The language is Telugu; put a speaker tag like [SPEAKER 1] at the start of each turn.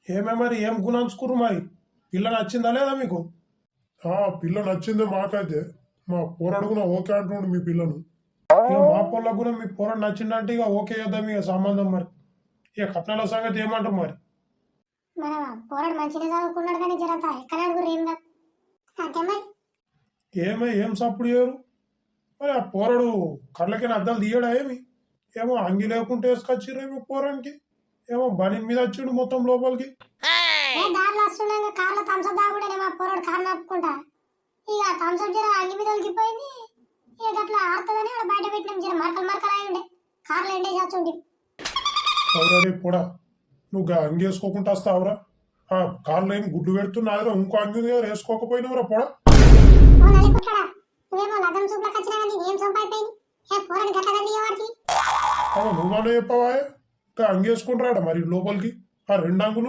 [SPEAKER 1] ఏమే మరి ఏం గుణాంచుకురు మరి పిల్ల నచ్చిందా లేదా మీకు?
[SPEAKER 2] పిల్ల నచ్చింది మాకైతే. మా పోరడుగున ఓకే అంటుండు మీ పిల్లను.
[SPEAKER 1] ఇక మా పొలకు కూడా మీ పోరాడు నచ్చిందంటే ఇక ఓకే చేద్దాం ఇక సంబంధం మరి. ఇక కట్నాల సంగతి ఏమంటారు మరి?
[SPEAKER 3] మన పోరాడు మంచిగా చదువుకున్నాడు కానీ జరంతా ఎక్కడ అడుగురు ఏం కాదు అంతే మరి.
[SPEAKER 1] ఏం సప్పుడు చేయరు మరి ఆ పోరడు కళ్ళకైనా అద్దాలు తీయడా ఏమి? ఏమో అంగి లేకుంటే వేసుకొచ్చిర్రేమో పోరానికి. ఏమో బని మీద వచ్చిండు మొత్తం లోపలికి.
[SPEAKER 3] దారిలో వస్తుండగా కార్లో థమ్స్అప్ తాగుడే మా పోరాడు కారు నడుపుకుంటా. ఇక థమ్స్అప్ జర అంగి మీద ఒలికిపోయింది. ఇక అట్లా ఆడుతుందని అక్కడ బయట పెట్టినాం. జర మరకలు అయ్యిండే కార్లో ఎండేసి వచ్చుండి.
[SPEAKER 1] అవురా పోడా, నువ్వు అంగి వేసుకోకుండా వస్తావురా? ఆ కార్లో ఏం గుడ్డు పెడుతున్నారా? ఇంకో అంగి వేసుకోకపోయినావురా పోడా?
[SPEAKER 3] నువ్వేమో లగ్గం చూపులకు వచ్చినా కానీ ఏం సొంపు అయిపోయింది. పోరాడు గట్ల వాడికి
[SPEAKER 1] నువ్వు చెప్పవా? అంగి వేసుకుంటారా మరి లోపలికి? ఆ రెండు అంగులు